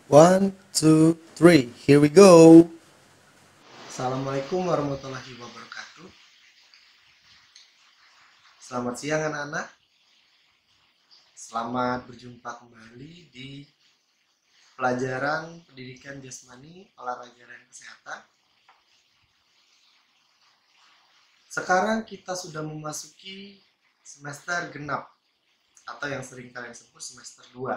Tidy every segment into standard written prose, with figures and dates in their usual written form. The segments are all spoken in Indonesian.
One, two, three. Here we go. Assalamualaikum warahmatullahi wabarakatuh. Selamat siang anak-anak. Selamat berjumpa kembali di pelajaran pendidikan jasmani, olahraga dan kesehatan. Sekarang kita sudah memasuki semester genap atau yang sering kalian sebut semester 2.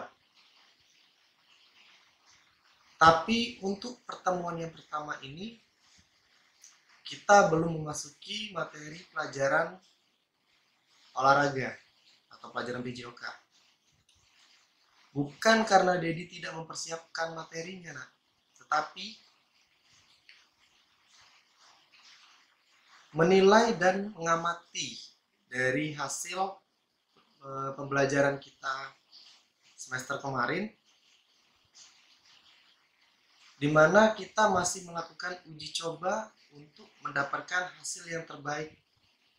Tapi untuk pertemuan yang pertama ini kita belum memasuki materi pelajaran olahraga atau pelajaran PJOK. Bukan karena Dedi tidak mempersiapkan materinya, nak, tetapi menilai dan mengamati dari hasil pembelajaran kita semester kemarin, di mana kita masih melakukan uji coba untuk mendapatkan hasil yang terbaik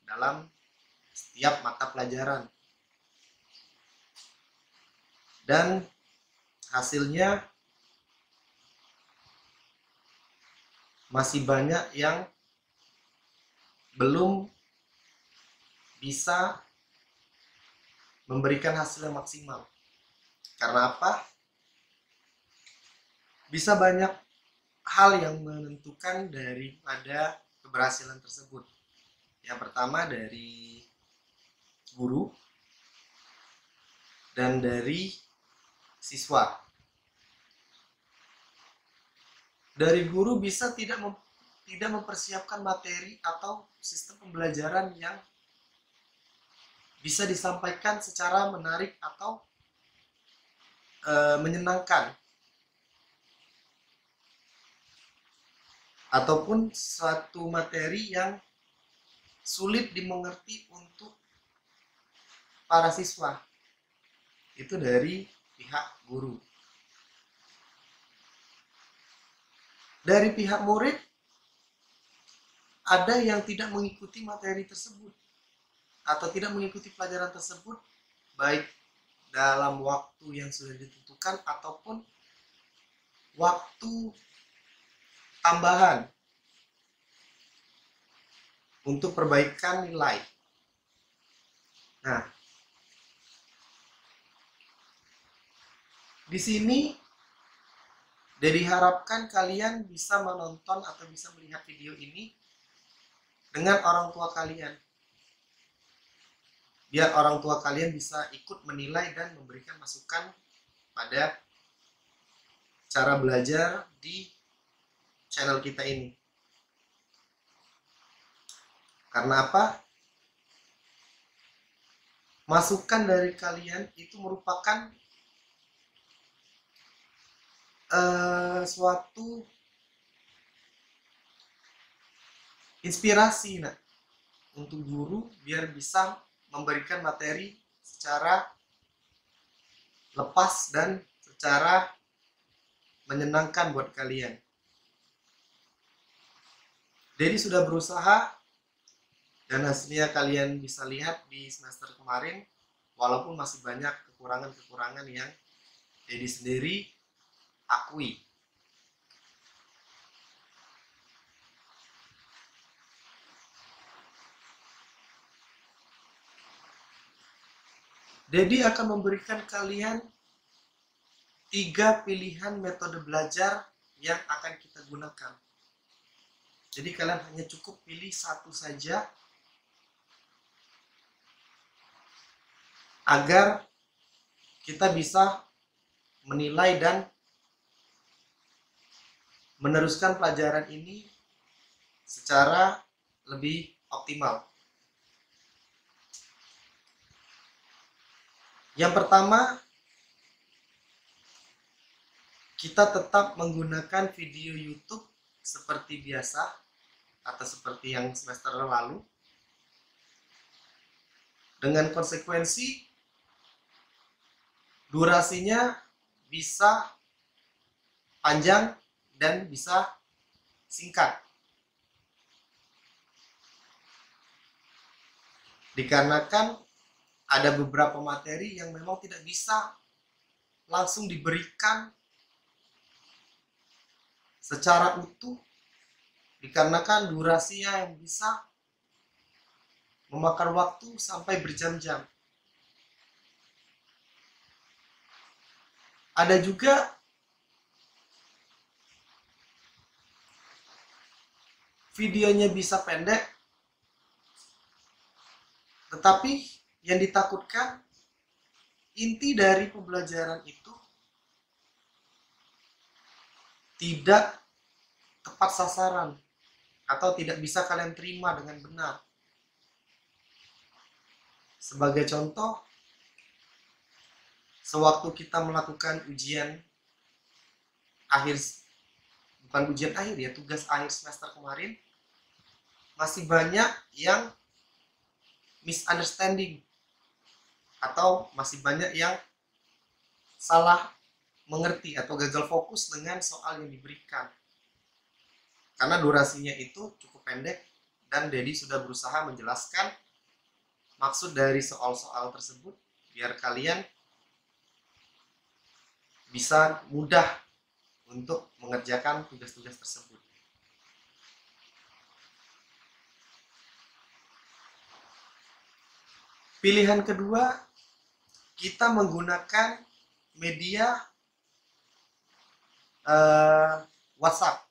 dalam setiap mata pelajaran. Dan hasilnya masih banyak yang belum bisa memberikan hasil yang maksimal. Karena apa? Bisa banyak hal yang menentukan daripada keberhasilan tersebut. Yang pertama dari guru dan dari siswa. Dari guru bisa tidak mempersiapkan materi atau sistem pembelajaran yang bisa disampaikan secara menarik atau menyenangkan, ataupun suatu materi yang sulit dimengerti untuk para siswa. Itu dari pihak guru. Dari pihak murid, ada yang tidak mengikuti materi tersebut atau tidak mengikuti pelajaran tersebut, baik dalam waktu yang sudah ditentukan ataupun waktu tambahan untuk perbaikan nilai. Nah, di sini Dedi harapkan kalian bisa menonton atau bisa melihat video ini dengan orang tua kalian. Biar orang tua kalian bisa ikut menilai dan memberikan masukan pada cara belajar di channel kita ini. Karena apa? Masukan dari kalian itu merupakan suatu inspirasi, nak, untuk guru biar bisa memberikan materi secara lepas dan secara menyenangkan buat kalian. Jadi sudah berusaha dan hasilnya kalian bisa lihat di semester kemarin, walaupun masih banyak kekurangan-kekurangan yang Dedi sendiri akui. Dedi akan memberikan kalian 3 pilihan metode belajar yang akan kita gunakan. Jadi kalian hanya cukup pilih satu saja agar kita bisa menilai dan meneruskan pelajaran ini secara lebih optimal. Yang pertama, kita tetap menggunakan video YouTube seperti biasa atau seperti yang semester lalu, dengan konsekuensi durasinya bisa panjang dan bisa singkat. Dikarenakan ada beberapa materi yang memang tidak bisa langsung diberikan secara utuh dikarenakan durasinya yang bisa memakan waktu sampai berjam-jam. Ada juga videonya bisa pendek, tetapi yang ditakutkan inti dari pembelajaran itu tidak tepat sasaran atau tidak bisa kalian terima dengan benar. Sebagai contoh, sewaktu kita melakukan ujian akhir, bukan ujian akhir ya, tugas akhir semester kemarin, masih banyak yang misunderstanding atau masih banyak yang salah mengerti atau gagal fokus dengan soal yang diberikan. Karena durasinya itu cukup pendek dan Dedi sudah berusaha menjelaskan maksud dari soal-soal tersebut biar kalian bisa mudah untuk mengerjakan tugas-tugas tersebut. Pilihan kedua, kita menggunakan media WhatsApp.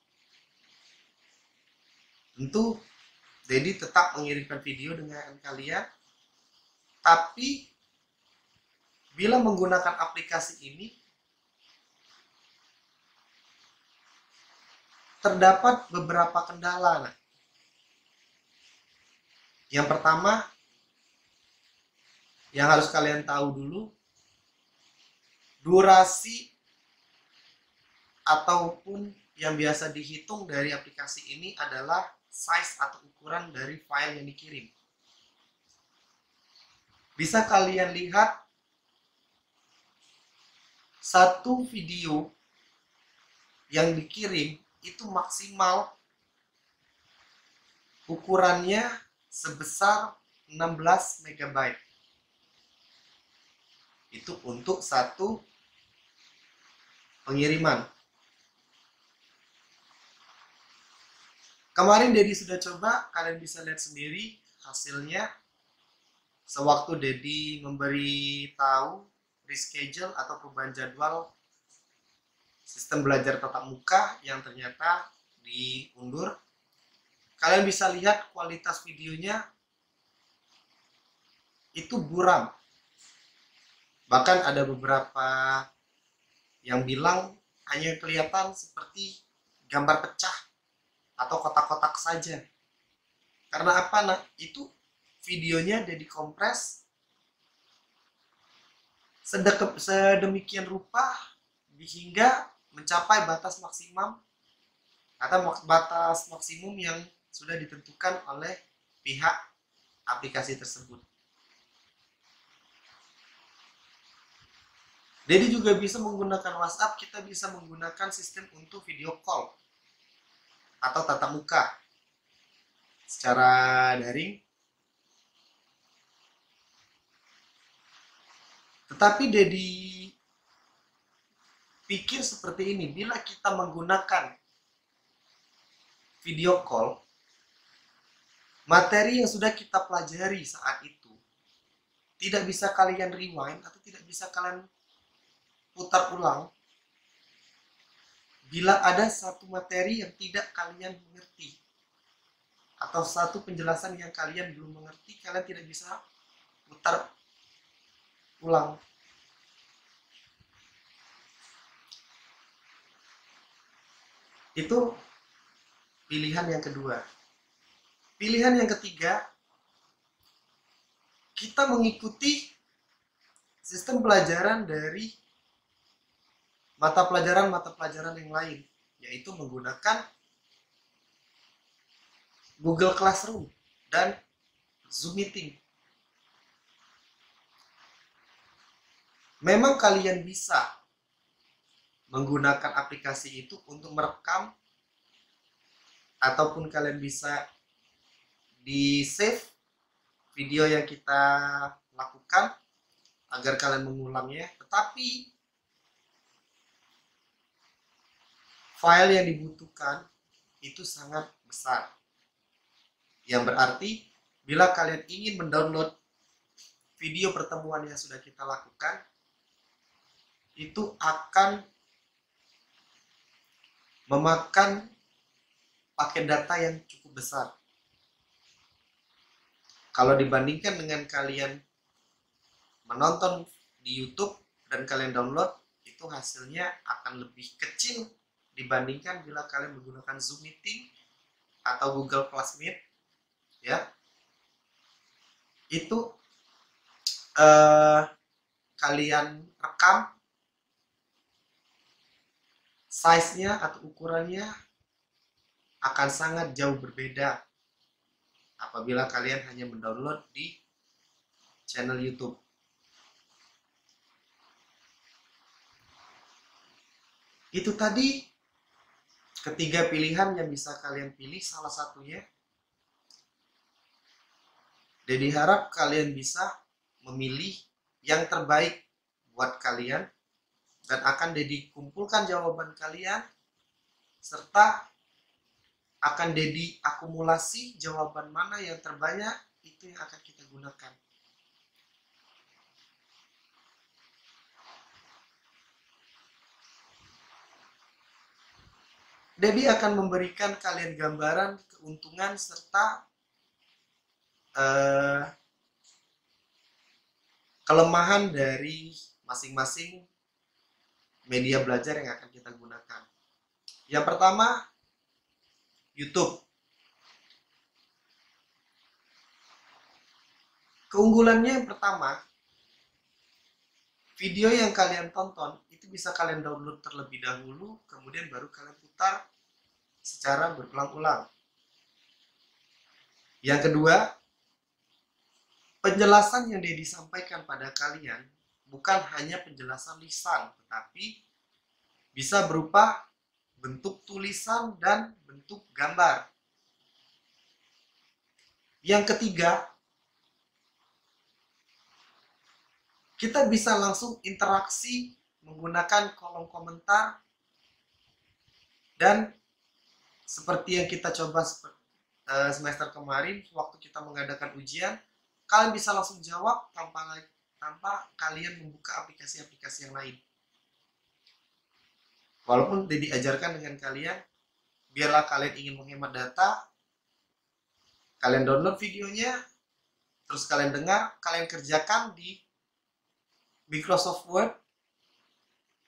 Tentu Dedi tetap mengirimkan video dengan kalian, tapi bila menggunakan aplikasi ini terdapat beberapa kendala. Yang pertama yang harus kalian tahu dulu, durasi ataupun yang biasa dihitung dari aplikasi ini adalah size atau ukuran dari file yang dikirim. Bisa kalian lihat satu video yang dikirim itu maksimal ukurannya sebesar 16 MB. Itu untuk satu pengiriman. Kemarin Dedi sudah coba, kalian bisa lihat sendiri hasilnya. Sewaktu Dedi memberi tahu reschedule atau perubahan jadwal sistem belajar tatap muka yang ternyata diundur, kalian bisa lihat kualitas videonya itu buram. Bahkan ada beberapa yang bilang hanya kelihatan seperti gambar pecah atau kotak-kotak saja. Karena apa? Nah, itu videonya udah dikompres sedemikian rupa hingga mencapai batas maksimum atau batas maksimum yang sudah ditentukan oleh pihak aplikasi tersebut. Jadi juga bisa menggunakan WhatsApp, kita bisa menggunakan sistem untuk video call atau tatap muka secara daring. Tetapi Dedi pikir seperti ini, bila kita menggunakan video call, materi yang sudah kita pelajari saat itu tidak bisa kalian rewind atau tidak bisa kalian putar ulang bila ada satu materi yang tidak kalian mengerti atau satu penjelasan yang kalian belum mengerti, kalian tidak bisa putar ulang. Itu pilihan yang kedua. Pilihan yang ketiga, kita mengikuti sistem pelajaran dari mata pelajaran yang lain, yaitu menggunakan Google Classroom dan Zoom Meeting. Memang kalian bisa menggunakan aplikasi itu untuk merekam, ataupun kalian bisa di save video yang kita lakukan agar kalian mengulangnya. Tetapi file yang dibutuhkan itu sangat besar. Yang berarti bila kalian ingin mendownload video pertemuan yang sudah kita lakukan, itu akan memakan paket data yang cukup besar. Kalau dibandingkan dengan kalian menonton di YouTube dan kalian download, itu hasilnya akan lebih kecil dibandingkan bila kalian menggunakan Zoom Meeting atau Google Classmeet, ya. Itu kalian rekam, size-nya atau ukurannya akan sangat jauh berbeda apabila kalian hanya mendownload di channel YouTube. Itu tadi ketiga pilihan yang bisa kalian pilih salah satunya. Jadi harap kalian bisa memilih yang terbaik buat kalian, dan akan Dedi kumpulkan jawaban kalian serta akan Dedi akumulasi jawaban mana yang terbanyak, itu yang akan kita gunakan. Dedi akan memberikan kalian gambaran keuntungan serta kelemahan dari masing-masing media belajar yang akan kita gunakan. Yang pertama, YouTube. Keunggulannya yang pertama, video yang kalian tonton itu bisa kalian download terlebih dahulu, kemudian baru kalian putar secara berulang-ulang. Yang kedua, penjelasan yang Dedi sampaikan pada kalian bukan hanya penjelasan lisan, tetapi bisa berupa bentuk tulisan dan bentuk gambar. Yang ketiga, kita bisa langsung interaksi menggunakan kolom komentar, dan seperti yang kita coba semester kemarin waktu kita mengadakan ujian, kalian bisa langsung jawab tanpa kalian membuka aplikasi-aplikasi yang lain. Walaupun Dedi ajarkan dengan kalian, biarlah kalian ingin menghemat data, kalian download videonya, terus kalian dengar, kalian kerjakan di Microsoft Word,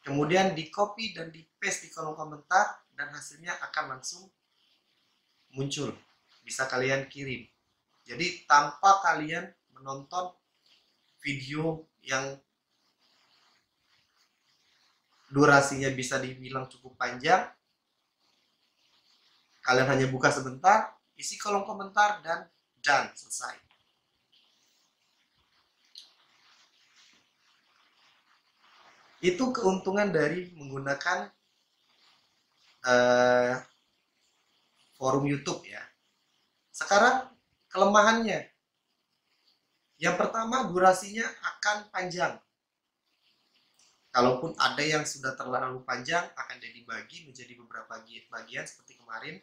kemudian di copy dan di paste di kolom komentar, dan hasilnya akan langsung muncul, bisa kalian kirim. Jadi tanpa kalian menonton video yang durasinya bisa dibilang cukup panjang, kalian hanya buka sebentar, isi kolom komentar, dan done, selesai. Itu keuntungan dari menggunakan forum YouTube ya. Sekarang kelemahannya. Yang pertama, durasinya akan panjang. Kalaupun ada yang sudah terlalu panjang, akan dibagi menjadi beberapa bagian seperti kemarin.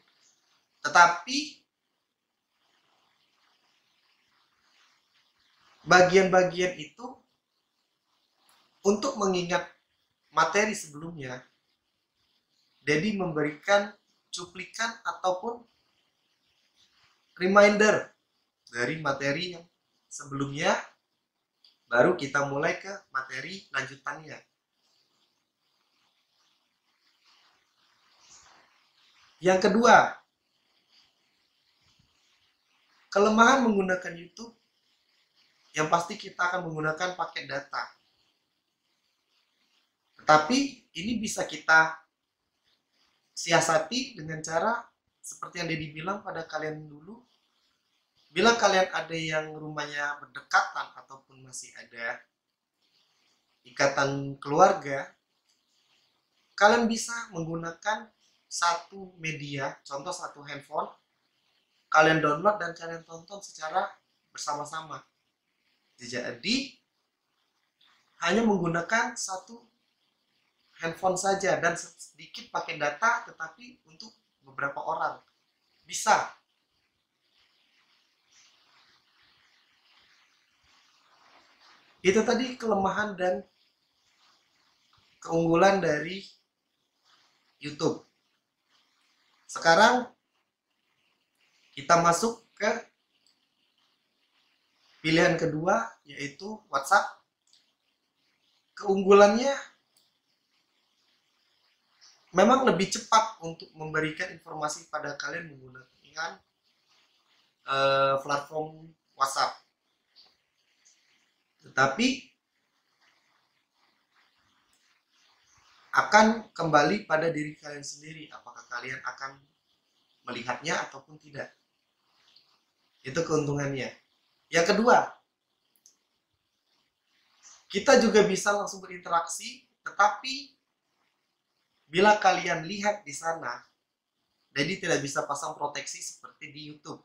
Tetapi bagian-bagian itu untuk mengingat materi sebelumnya, Dedi memberikan cuplikan ataupun reminder dari materi yang sebelumnya, baru kita mulai ke materi lanjutannya. Yang kedua, kelemahan menggunakan YouTube, yang pasti kita akan menggunakan paket data. Tetapi ini bisa kita siasati dengan cara seperti yang Dedi bilang pada kalian dulu. Bila kalian ada yang rumahnya berdekatan ataupun masih ada ikatan keluarga, kalian bisa menggunakan satu media, contoh satu handphone, kalian download dan kalian tonton secara bersama-sama. Jadi hanya menggunakan satu handphone saja dan sedikit pakai data, tetapi untuk beberapa orang bisa. Itu tadi kelemahan dan keunggulan dari YouTube. Sekarang kita masuk ke pilihan kedua, yaitu WhatsApp. Keunggulannya memang lebih cepat untuk memberikan informasi pada kalian menggunakan platform WhatsApp. Tetapi akan kembali pada diri kalian sendiri, apakah kalian akan melihatnya ataupun tidak. Itu keuntungannya. Yang kedua, kita juga bisa langsung berinteraksi, tetapi bila kalian lihat di sana, jadi tidak bisa pasang proteksi seperti di YouTube.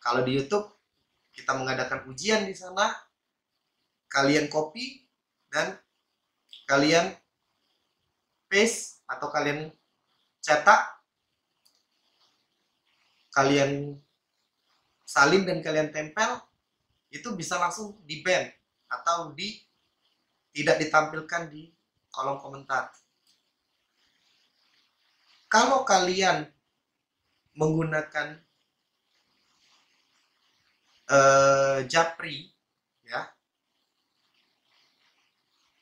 Kalau di YouTube, kita mengadakan ujian di sana, kalian copy dan kalian paste atau kalian cetak, kalian salin dan kalian tempel, itu bisa langsung di-ban atau tidak ditampilkan di kolom komentar. Kalau kalian menggunakan Japri ya,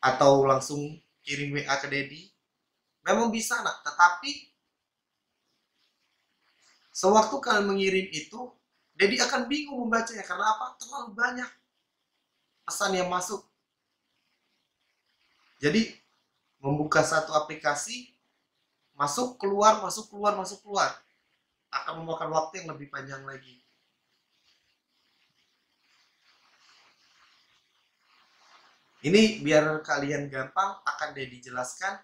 atau langsung kirim WA ke Dedi, memang bisa nak, tetapi sewaktu kalian mengirim itu, Dedi akan bingung membacanya. Karena apa? Terlalu banyak pesan yang masuk. Jadi membuka satu aplikasi, masuk keluar, masuk keluar, masuk keluar, akan memakan waktu yang lebih panjang lagi. Ini biar kalian gampang, akan Dedi jelaskan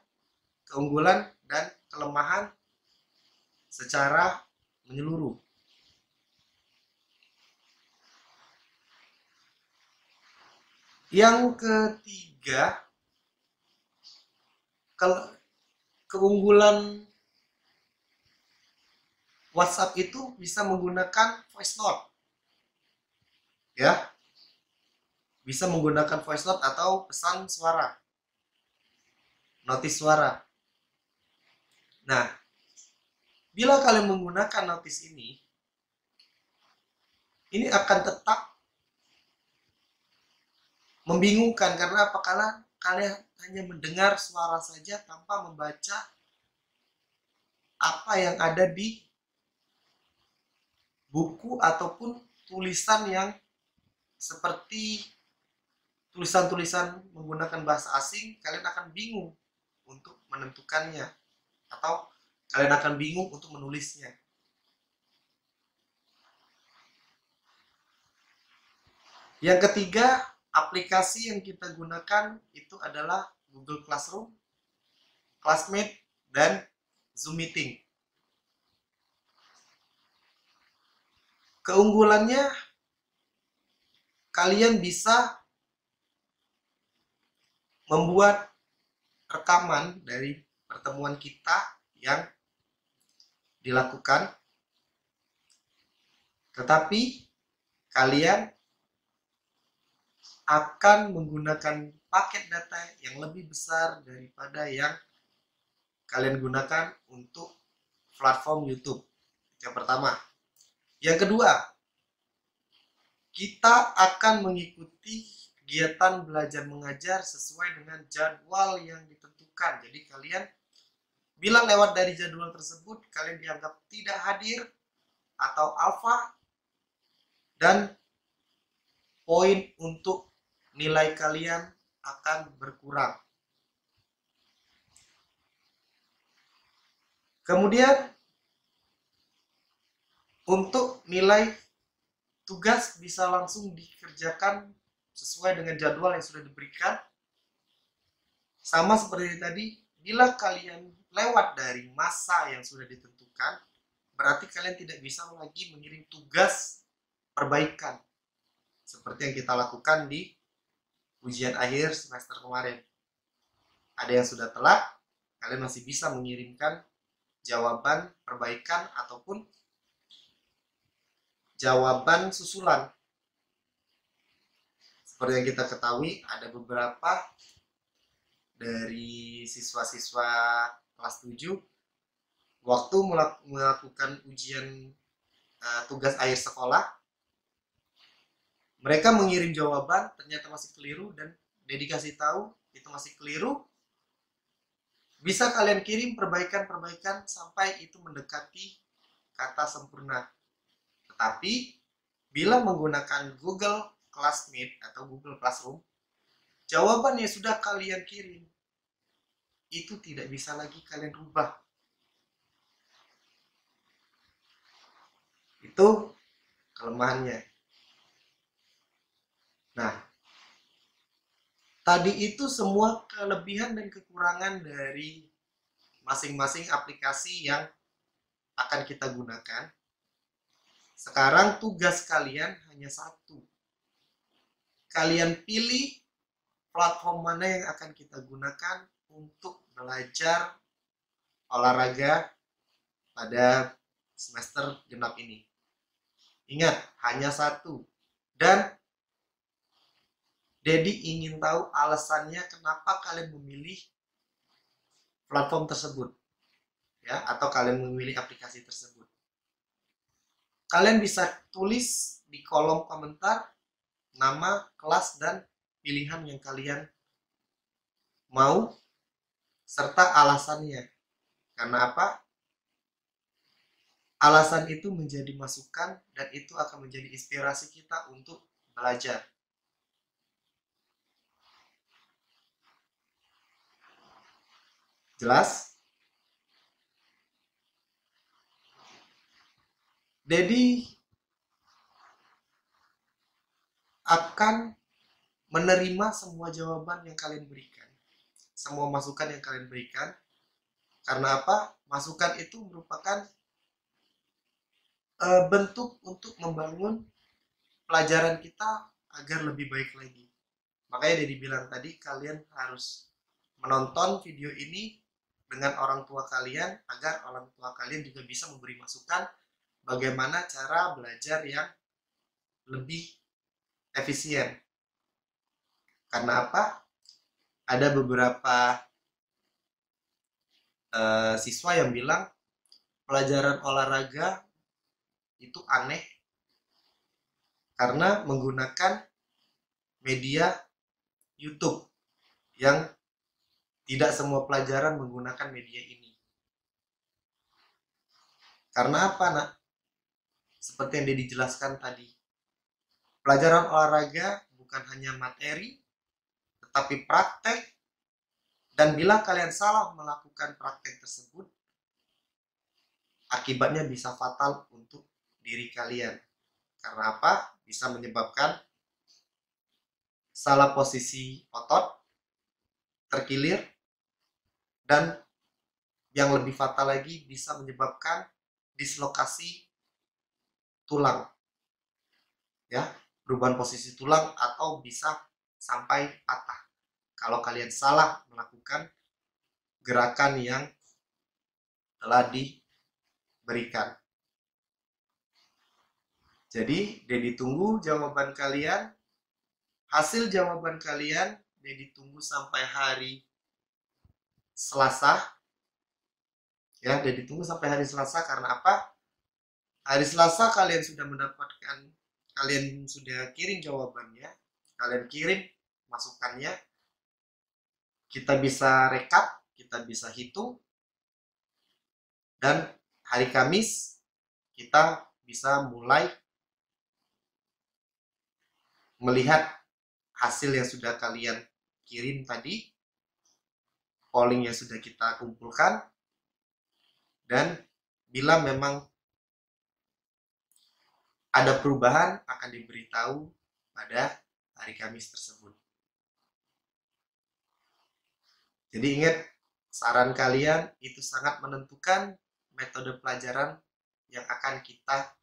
keunggulan dan kelemahan secara menyeluruh. Yang ketiga, keunggulan WhatsApp itu bisa menggunakan voice note. Ya. Bisa menggunakan voice note atau pesan suara, notis suara. Nah, bila kalian menggunakan notis ini akan tetap membingungkan. Karena apa? Kalian hanya mendengar suara saja tanpa membaca apa yang ada di buku ataupun tulisan yang seperti tulisan-tulisan menggunakan bahasa asing. Kalian akan bingung untuk menentukannya, atau kalian akan bingung untuk menulisnya. Yang ketiga, aplikasi yang kita gunakan itu adalah Google Classroom, Classmate, dan Zoom Meeting. Keunggulannya, kalian bisa membuat rekaman dari pertemuan kita yang dilakukan, tetapi kalian akan menggunakan paket data yang lebih besar daripada yang kalian gunakan untuk platform YouTube. Yang pertama. Yang kedua, kita akan mengikuti kegiatan belajar mengajar sesuai dengan jadwal yang ditentukan. Jadi kalian bila lewat dari jadwal tersebut, kalian dianggap tidak hadir atau alfa, dan poin untuk nilai kalian akan berkurang. Kemudian untuk nilai tugas bisa langsung dikerjakan sesuai dengan jadwal yang sudah diberikan. Sama seperti tadi, bila kalian lewat dari masa yang sudah ditentukan, berarti kalian tidak bisa lagi mengirim tugas perbaikan seperti yang kita lakukan di ujian akhir semester kemarin. ada yang sudah telat, kalian masih bisa mengirimkan jawaban perbaikan ataupun jawaban susulan. Seperti yang kita ketahui, ada beberapa dari siswa-siswa kelas 7 waktu melakukan ujian tugas akhir sekolah, mereka mengirim jawaban ternyata masih keliru dan dedikasi tahu itu masih keliru. Bisa kalian kirim perbaikan-perbaikan sampai itu mendekati kata sempurna. Tetapi bila menggunakan Google Classmate atau Google Classroom, jawaban yang sudah kalian kirim itu tidak bisa lagi kalian rubah. Itu kelemahannya. Nah, tadi itu semua kelebihan dan kekurangan dari masing-masing aplikasi yang akan kita gunakan. Sekarang tugas kalian hanya satu. Kalian pilih platform mana yang akan kita gunakan untuk belajar olahraga pada semester genap ini. Ingat, hanya satu. Dan Dedi ingin tahu alasannya kenapa kalian memilih platform tersebut, ya, atau kalian memilih aplikasi tersebut. Kalian bisa tulis di kolom komentar nama, kelas, dan pilihan yang kalian mau serta alasannya. Karena apa? Alasan itu menjadi masukan dan itu akan menjadi inspirasi kita untuk belajar. Jelas? Dedi akan menerima semua jawaban yang kalian berikan, semua masukan yang kalian berikan. Karena apa? Masukan itu merupakan bentuk untuk membangun pelajaran kita agar lebih baik lagi. Makanya Dedi bilang tadi, kalian harus menonton video ini dengan orang tua kalian agar orang tua kalian juga bisa memberi masukan bagaimana cara belajar yang lebih efisien. Karena apa? Ada beberapa siswa yang bilang pelajaran olahraga itu aneh karena menggunakan media YouTube yang tidak semua pelajaran menggunakan media ini. Karena apa, nak? Seperti yang dijelaskan tadi, pelajaran olahraga bukan hanya materi, tetapi praktek. Dan bila kalian salah melakukan praktek tersebut, akibatnya bisa fatal untuk diri kalian. Karena apa? Bisa menyebabkan salah posisi otot, terkilir, dan yang lebih fatal lagi bisa menyebabkan dislokasi tulang, ya, perubahan posisi tulang atau bisa sampai patah kalau kalian salah melakukan gerakan yang telah diberikan. Jadi Dedi tunggu jawaban kalian, hasil jawaban kalian Dedi tunggu sampai hari Selasa. Ya, Dedi tunggu sampai hari Selasa. Karena apa? Hari Selasa kalian sudah mendapatkan, kalian sudah kirim jawabannya, kalian kirim masukannya, kita bisa rekap, kita bisa hitung, dan hari Kamis kita bisa mulai melihat hasil yang sudah kalian kirim tadi, polling yang sudah kita kumpulkan, dan bila memang ada perubahan akan diberitahu pada hari Kamis tersebut. Jadi ingat, saran kalian itu sangat menentukan metode pelajaran yang akan kita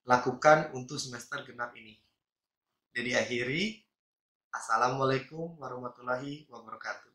lakukan untuk semester genap ini. Jadi akhiri, Assalamualaikum warahmatullahi wabarakatuh.